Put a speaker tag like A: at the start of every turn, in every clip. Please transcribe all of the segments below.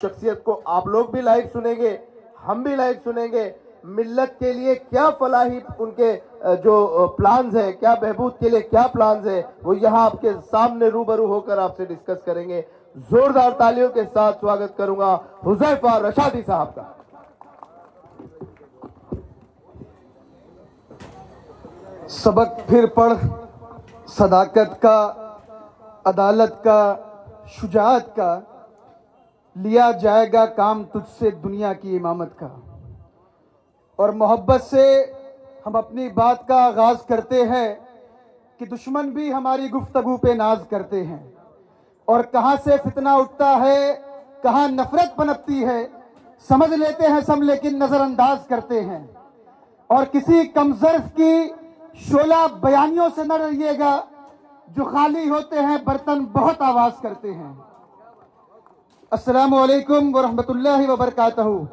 A: शख्सियत को आप लोग भी लाइव सुनेंगे, हम भी लाइव सुनेंगे। मिल्लत के लिए क्या फलाही उनके जो प्लान्स है, क्या बहबूद के लिए क्या प्लान्स है, वो यहाँ आपके सामने रूबरू होकर आपसे डिस्कस करेंगे। जोरदार तालियों के साथ स्वागत करूंगा हुज़ैफा रशादी साहब का।
B: सबक फिर पढ़, सदाकत का, अदालत का, शुजाअत का, लिया जाएगा काम तुझसे दुनिया की इमामत का। और मोहब्बत से हम अपनी बात का आगाज करते हैं कि दुश्मन भी हमारी गुफ्तगू पे नाज करते हैं। और कहां से फितना उठता है, कहां नफरत पनपती है, समझ लेते हैं सब लेकिन नजरअंदाज करते हैं। और किसी कमजर्फ की शोला बयानियों से न डरिएगा, जो खाली होते हैं बर्तन बहुत आवाज करते हैं। अस्सलामु अलैकुम व रहमतुल्लाहि व बरकातहू।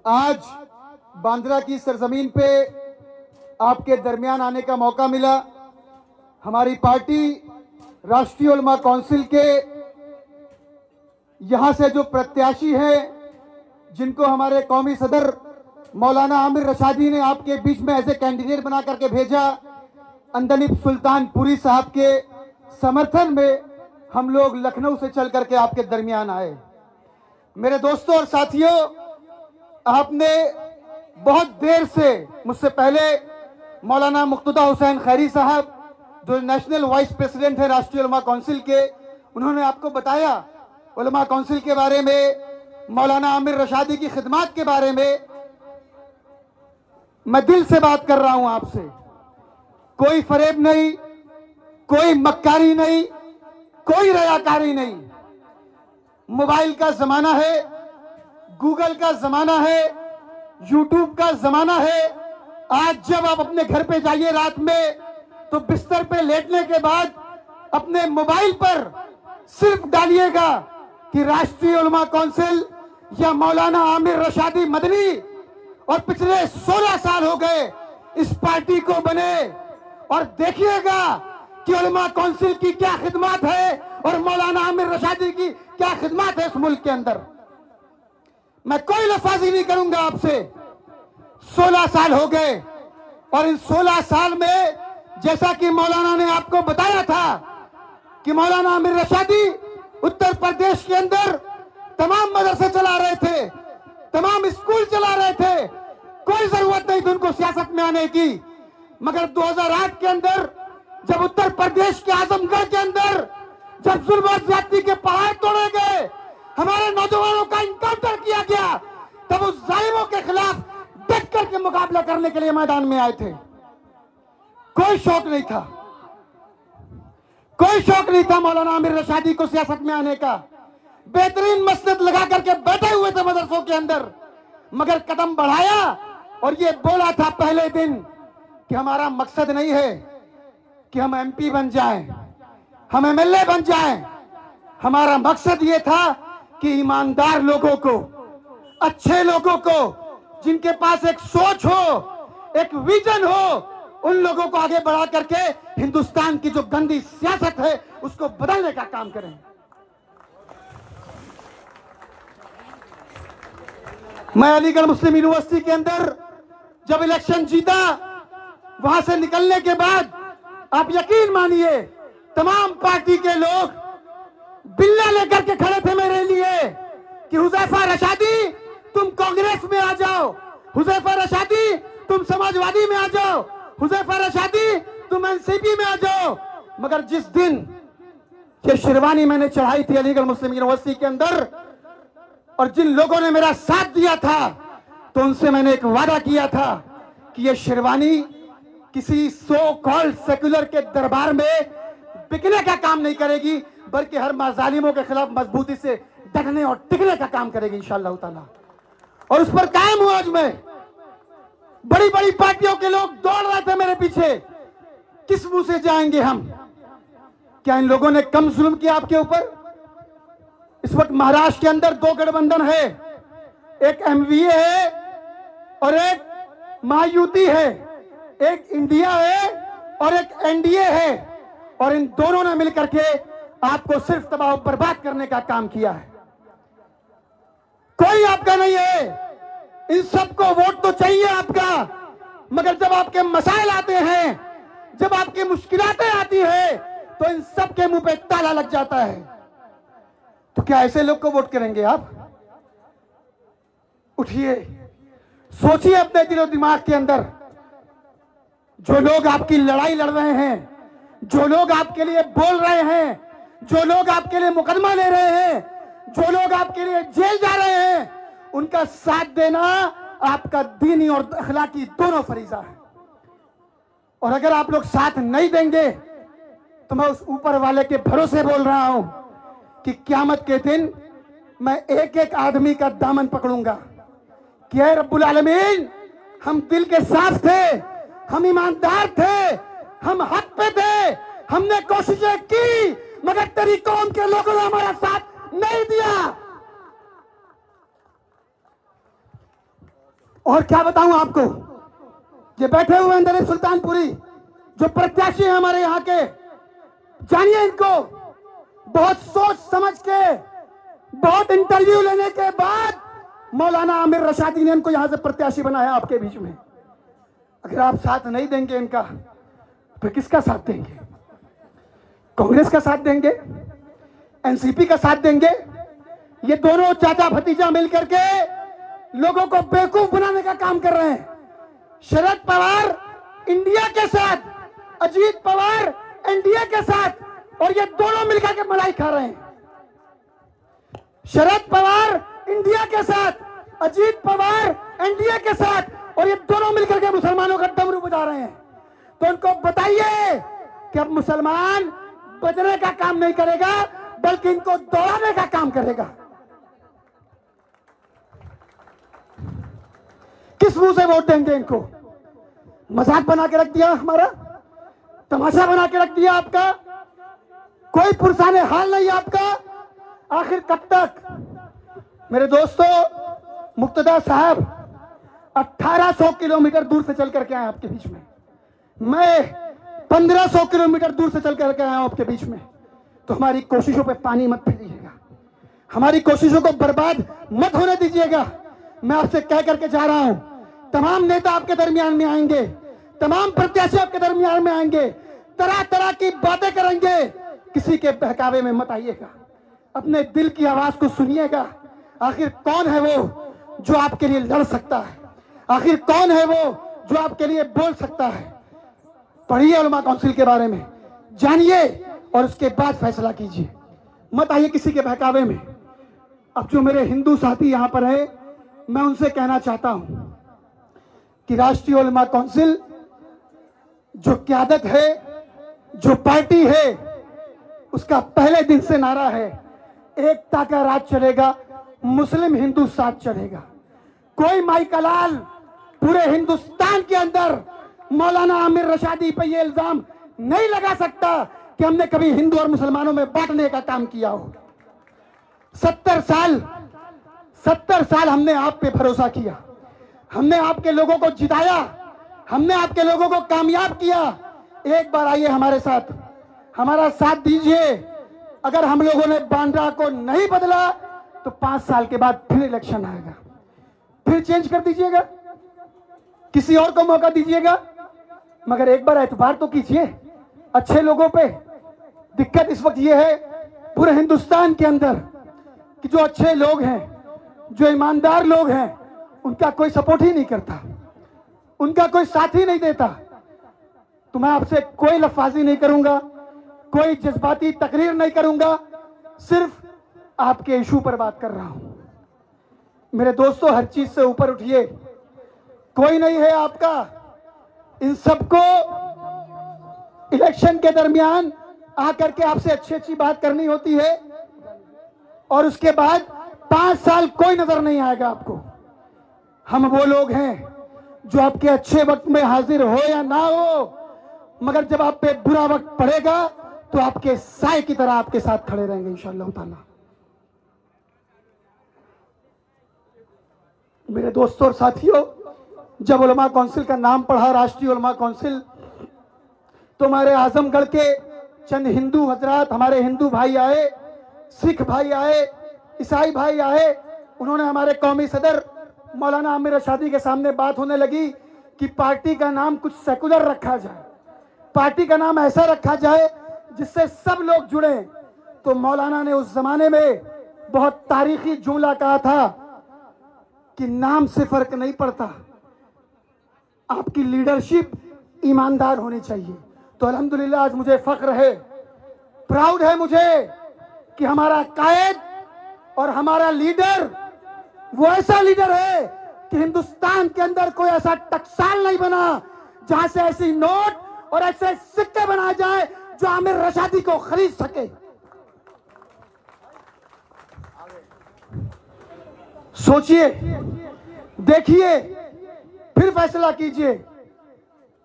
B: आज बांद्रा की सरजमीन पे आपके दरमियान आने का मौका मिला। हमारी पार्टी राष्ट्रीय उलमा काउंसिल के यहां से जो प्रत्याशी हैं, जिनको हमारे कौमी सदर मौलाना आमिर रशादी ने आपके बीच में ऐसे कैंडिडेट बना करके भेजा, अंदलिब सुल्तानपुरी साहब के समर्थन में हम लोग लखनऊ से चल करके आपके दरमियान आए। मेरे दोस्तों और साथियों, आपने बहुत देर से, मुझसे पहले मौलाना मुक्तदा हुसैन खैरी साहब जो नेशनल वाइस प्रेसिडेंट है राष्ट्रीय उलमा काउंसिल के, उन्होंने आपको बताया उलमा काउंसिल के बारे में, मौलाना आमिर रशादी की खिदमत के बारे में। मैं दिल से बात कर रहा हूं आपसे, कोई फरेब नहीं, कोई मक्कारी नहीं, कोई रयाकारी नहीं। मोबाइल का जमाना है, गूगल का जमाना है, यूट्यूब का जमाना है। आज जब आप अपने घर पे जाइए रात में, तो बिस्तर पे लेटने के बाद अपने मोबाइल पर सिर्फ डालिएगा कि राष्ट्रीय उलमा काउंसिल या मौलाना आमिर रशादी मदनी, और पिछले 16 साल हो गए इस पार्टी को बने, और देखिएगा कि उलमा काउंसिल की क्या खिदमत है और मौलाना आमिर रशादी की क्या खिदमत है इस मुल्क के अंदर। मैं कोई लफाजी नहीं करूंगा आपसे। 16 साल हो गए, और इन 16 साल में जैसा कि मौलाना ने आपको बताया था कि मौलाना आमिर रशादी उत्तर प्रदेश के अंदर तमाम मदरसे चला रहे थे, तमाम स्कूल चला रहे थे, कोई जरूरत नहीं थी उनको सियासत में आने की। मगर 2008 के अंदर जब उत्तर प्रदेश के आजमगढ़ के अंदर जब जुल्म और ज्यादती के पहाड़ तोड़े गए, हमारे नौजवानों का इनकाउंटर किया गया, तब उस जालिमों के खिलाफ डट करके मुकाबला करने के लिए मैदान में आए थे। कोई शौक नहीं था, कोई शौक नहीं था मौलाना आमिर रशादी को सियासत में आने का। बेहतरीन मसनद लगा करके बैठे हुए थे मदरसों के अंदर, मगर कदम बढ़ाया और ये बोला था पहले दिन कि हमारा मकसद नहीं है कि हम एमपी बन जाएं, हम एमएलए बन जाएं। हमारा मकसद ये था कि ईमानदार लोगों को, अच्छे लोगों को, जिनके पास एक सोच हो, एक विजन हो, उन लोगों को आगे बढ़ा करके हिंदुस्तान की जो गंदी सियासत है उसको बदलने का काम करें। मैं अलीगढ़ मुस्लिम यूनिवर्सिटी के अंदर जब इलेक्शन जीता, वहां से निकलने के बाद आप यकीन मानिए तमाम पार्टी के लोग बिल्ला लेकर के खड़े थे मेरे लिए कि हुज़ैफा रशादी तुम कांग्रेस में आ जाओ, हुज़ैफा रशादी तुम समाजवादी में आ जाओ, हुज़ैफा रशादी तुम एनसीपी में आ जाओ। मगर जिस दिन ये शेरवानी मैंने चढ़ाई थी अलीगढ़ मुस्लिम यूनिवर्सिटी के अंदर, और जिन लोगों ने मेरा साथ दिया था, तो उनसे मैंने एक वादा किया था कि ये शेरवानी किसी सो कॉल्ड सेक्युलर के दरबार में बिकने का काम नहीं करेगी, बल्कि हर जालिमों के खिलाफ मजबूती से डटने और टिकने का काम करेगी इंशाअल्लाह ताला। और उस पर कायम हूं आज मैं। बड़ी बड़ी पार्टियों के लोग दौड़ रहे थे मेरे पीछे, किस मुंह से जाएंगे हम? क्या इन लोगों ने कम जुल्म किया आपके ऊपर? इस वक्त महाराष्ट्र के अंदर 2 गठबंधन है, एक एमवीए है और एक महायुति है, एक इंडिया है और एक एनडीए है, और इन दोनों ने मिलकर के आपको सिर्फ तबाह बर्बाद करने का काम किया है। आपका नहीं है, इन सबको वोट तो चाहिए आपका, मगर जब आपके मसाइल आते हैं, जब आपकी मुश्किलातें आती है, तो इन सब के मुंह पे ताला लग जाता है। तो क्या ऐसे लोग को वोट करेंगे आप? उठिए, सोचिए अपने दिलो दिमाग के अंदर, जो लोग आपकी लड़ाई लड़ रहे हैं, जो लोग आपके लिए बोल रहे हैं, जो लोग आपके लिए मुकदमा ले रहे हैं, जो लोग आपके लिए जेल जा रहे हैं, उनका साथ देना आपका दीनी और अखलाकी दोनों फरीजा है। और अगर आप लोग साथ नहीं देंगे तो मैं उस ऊपर वाले के भरोसे बोल रहा हूं कि क़यामत के दिन मैं एक एक आदमी का दामन पकड़ूंगा कि ऐ रब्बुल आलमीन, हम दिल के साफ थे, हम ईमानदार थे, हम हक पे थे, हमने कोशिशें की, मगर तेरी कौम के लोगों ने हमारा साथ नहीं दिया। और क्या बताऊं आपको, ये बैठे हुए अंदर सुल्तानपुरी जो प्रत्याशी है हमारे यहाँ के, जानिए इनको, बहुत सोच समझ के, बहुत इंटरव्यू लेने के बाद मौलाना आमिर रशादी ने इनको यहां से प्रत्याशी बनाया आपके बीच में। अगर आप साथ नहीं देंगे इनका, तो किसका साथ देंगे? कांग्रेस का साथ देंगे? एनसीपी का साथ देंगे? ये दोनों चाचा भतीजा मिलकर के लोगों को बेवकूफ बनाने का काम कर रहे हैं। शरद पवार इंडिया के साथ, अजीत पवार एनडीए के साथ, और ये दोनों मिलकर के मलाई खा रहे हैं। शरद पवार इंडिया के साथ, अजीत पवार एनडीए के साथ, और ये दोनों मिलकर के मुसलमानों का डमरू बजा रहे हैं। तो उनको बताइए कि अब मुसलमान बजने का काम नहीं करेगा, बल्कि इनको दौड़ाने का काम करेगा। किस मुंह से वोट देंगे इनको? मजाक बना के रख दिया हमारा, तमाशा बना के रख दिया आपका, कोई पुरसाने हाल नहीं आपका। आखिर कब तक? मेरे दोस्तों, मुक्तदा साहब 1800 किलोमीटर दूर से चल करके आए आपके बीच में, मैं 1500 किलोमीटर दूर से चल करके आया हूं आपके बीच में। तो हमारी कोशिशों पे पानी मत फेरिएगा, हमारी कोशिशों को बर्बाद मत होने दीजिएगा। मैं आपसे कह करके जा रहा हूं, तमाम नेता आपके दरमियान में आएंगे, तमाम प्रत्याशी आपके दरमियान में आएंगे, तरह तरह की बातें करेंगे, किसी के बहकावे में मत आइएगा, अपने दिल की आवाज को सुनिएगा। आखिर कौन है वो जो आपके लिए लड़ सकता है? आखिर कौन है वो जो आपके लिए बोल सकता है? पढ़िए उलमा काउंसिल के बारे में, जानिए, और उसके बाद फैसला कीजिए, मत आइए किसी के बहकावे में। अब जो मेरे हिंदू साथी यहां पर है, मैं उनसे कहना चाहता हूं कि राष्ट्रीय उलमा काउंसिल जो क़यादत है, जो पार्टी है, उसका पहले दिन से नारा है, एकता का राज चलेगा, मुस्लिम हिंदू साथ चलेगा। कोई माई कलाल पूरे हिंदुस्तान के अंदर मौलाना आमिर रशादी पे ये इल्जाम नहीं लगा सकता कि हमने कभी हिंदू और मुसलमानों में बांटने का काम किया हो। 70 साल हमने आप पे भरोसा किया, हमने आपके लोगों को जिताया, हमने आपके लोगों को कामयाब किया। एक बार आइए हमारे साथ, हमारा साथ दीजिए। अगर हम लोगों ने बांद्रा को नहीं बदला तो 5 साल के बाद फिर इलेक्शन आएगा, फिर चेंज कर दीजिएगा, किसी और को मौका दीजिएगा, मगर एक बार एतबार तो कीजिए अच्छे लोगों पे। दिक्कत इस वक्त ये है पूरे हिंदुस्तान के अंदर कि जो अच्छे लोग हैं, जो ईमानदार लोग हैं, उनका कोई सपोर्ट ही नहीं करता, उनका कोई साथ ही नहीं देता। तो मैं आपसे कोई लफाजी नहीं करूंगा, कोई जज्बाती तकरीर नहीं करूंगा, सिर्फ आपके इशू पर बात कर रहा हूं। मेरे दोस्तों, हर चीज से ऊपर उठिए, कोई नहीं है आपका। इन सबको इलेक्शन के दरमियान आकर के आपसे अच्छी अच्छी बात करनी होती है, और उसके बाद 5 साल कोई नजर नहीं आएगा आपको। हम वो लोग हैं जो आपके अच्छे वक्त में हाजिर हो या ना हो, मगर जब आप पे बुरा वक्त पड़ेगा तो आपके साए की तरह आपके साथ खड़े रहेंगे इंशाअल्लाह ताला। मेरे दोस्तों और साथियों, जब उलमा काउंसिल का नाम पढ़ा, राष्ट्रीय उलमा काउंसिल, तो हमारे आजमगढ़ के चंद हिंदू हजरात, हमारे हिंदू भाई आए, सिख भाई आए, ईसाई भाई आए, उन्होंने हमारे कौमी सदर मौलाना आमिर रशादी के सामने बात होने लगी कि पार्टी का नाम कुछ सेकुलर रखा जाए, पार्टी का नाम ऐसा रखा जाए जिससे सब लोग जुड़े। तो मौलाना ने उस जमाने में बहुत तारीखी जुमला कहा था कि नाम से फर्क नहीं पड़ता, आपकी लीडरशिप ईमानदार होनी चाहिए। तो अल्हम्दुलिल्लाह आज मुझे फख्र है, प्राउड है मुझे कि हमारा कायद और हमारा लीडर वो ऐसा लीडर है कि हिंदुस्तान के अंदर कोई ऐसा टकसाल नहीं बना जहां से ऐसी नोट और ऐसे सिक्के बनाए जाए जो आमिर रशादी को खरीद सके। सोचिए, देखिए, फिर फैसला कीजिए।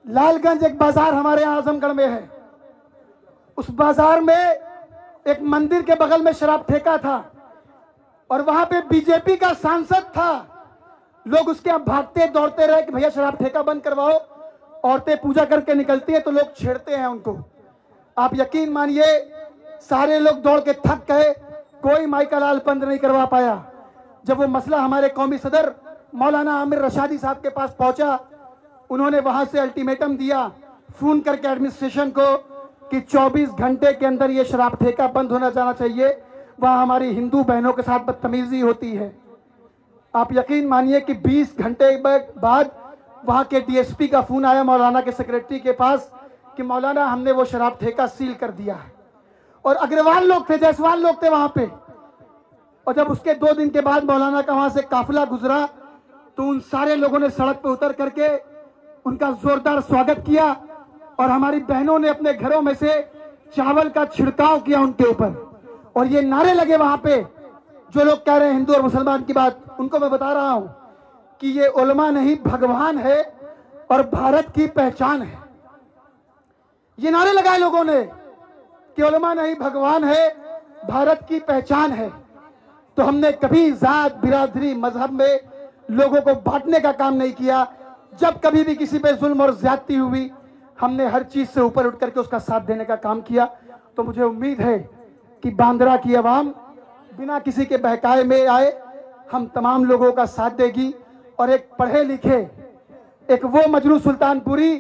B: लालगंज एक बाजार हमारे यहाँ आजमगढ़ में है, उस बाजार में एक मंदिर के बगल में शराब ठेका था और वहां पे बीजेपी का सांसद था। लोग उसके यहाँ भागते दौड़ते रहे कि भैया शराब ठेका बंद करवाओ। औरतें पूजा करके निकलती है तो लोग छेड़ते हैं उनको। आप यकीन मानिए, सारे लोग दौड़ के थक गए, कोई माई का लाल बंद नहीं करवा पाया। जब वो मसला हमारे कौमी सदर मौलाना आमिर रशादी साहब के पास पहुंचा, उन्होंने वहां से अल्टीमेटम दिया फोन करके एडमिनिस्ट्रेशन को कि 24 घंटे के अंदर ये शराब ठेका बंद होना जाना चाहिए, वहां हमारी हिंदू बहनों के साथ बदतमीजी होती है। आप यकीन मानिए कि 20 घंटे बाद वहां के डीएसपी का फोन आया मौलाना के सेक्रेटरी के पास कि मौलाना हमने वो शराब ठेका सील कर दिया है। और अग्रवाल लोग थे, जायसवाल लोग थे वहां पे। और जब उसके 2 दिन के बाद मौलाना का वहां से काफिला गुजरा तो उन सारे लोगों ने सड़क पर उतर करके उनका जोरदार स्वागत किया और हमारी बहनों ने अपने घरों में से चावल का छिड़काव किया उनके ऊपर। और ये नारे लगे वहां पे, जो लोग कह रहे हैं हिंदू और मुसलमान की बात, उनको मैं बता रहा हूं कि ये उलमा नहीं भगवान है और भारत की पहचान है। ये नारे लगाए लोगों ने कि उलमा नहीं भगवान है, भारत की पहचान है। तो हमने कभी जात, बिरादरी, मजहब में लोगों को बांटने का काम नहीं किया। जब कभी भी किसी पे जुल्म और ज्यादती हुई, हमने हर चीज से ऊपर उठ करके उसका साथ देने का काम किया। तो मुझे उम्मीद है कि बांद्रा की आवाम बिना किसी के बहकाए में आए हम तमाम लोगों का साथ देगी। और एक पढ़े लिखे, एक वो मजरू सुल्तानपुरी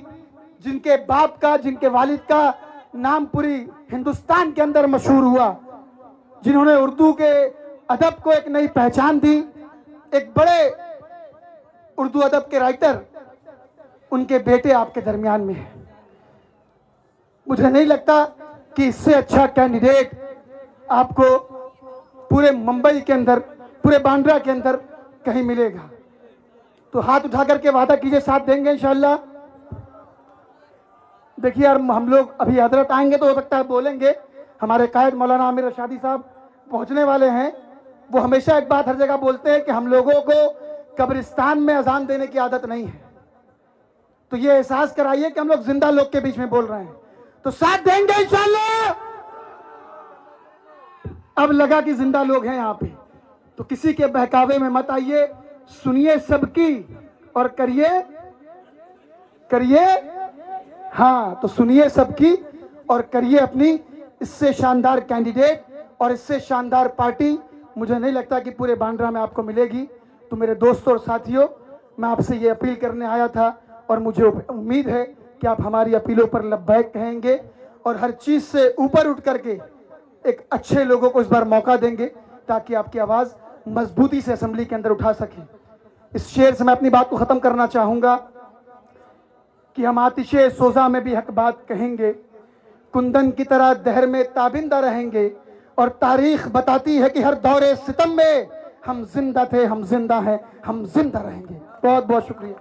B: जिनके बाप का, जिनके वालिद का नाम पूरी हिंदुस्तान के अंदर मशहूर हुआ, जिन्होंने उर्दू के अदब को एक नई पहचान दी, एक बड़े उर्दू अदब के राइटर, उनके बेटे आपके दरमियान में है। मुझे नहीं लगता कि इससे अच्छा कैंडिडेट आपको पूरे मुंबई के अंदर, पूरे बांद्रा के अंदर कहीं मिलेगा। तो हाथ उठा करके वादा कीजिए, साथ देंगे इंशाअल्लाह। देखिए यार, हम लोग अभी हजरत आएंगे तो हो सकता है बोलेंगे। हमारे कायद मौलाना आमिर रशादी साहब पहुंचने वाले हैं। वो हमेशा एक बात हर जगह बोलते हैं कि हम लोगों को कब्रिस्तान में अजान देने की आदत नहीं है। तो ये एहसास कराइए कि हम लोग जिंदा लोग के बीच में बोल रहे हैं, तो साथ देंगे इंशाअल्लाह। अब लगा कि जिंदा लोग हैं यहाँ पे, तो किसी के बहकावे में मत आइए, सुनिए सबकी और करिए हाँ, तो सुनिए सबकी और करिए अपनी। इससे शानदार कैंडिडेट और इससे शानदार पार्टी मुझे नहीं लगता कि पूरे बांद्रा में आपको मिलेगी। तो मेरे दोस्तों और साथियों, मैं आपसे ये अपील करने आया था और मुझे उम्मीद है कि आप हमारी अपीलों पर लब्बैक कहेंगे और हर चीज से ऊपर उठ करके एक अच्छे लोगों को इस बार मौका देंगे ताकि आपकी आवाज मजबूती से असेंबली के अंदर उठा सके। इस शेर से मैं अपनी बात को खत्म करना चाहूंगा कि हम आतिशे सोजा में भी हक बात कहेंगे, कुंदन की तरह दहर में ताबिंदा रहेंगे। और तारीख बताती है कि हर दौरे सितम में हम जिंदा थे, हम जिंदा हैं, हम जिंदा रहेंगे। बहुत बहुत शुक्रिया।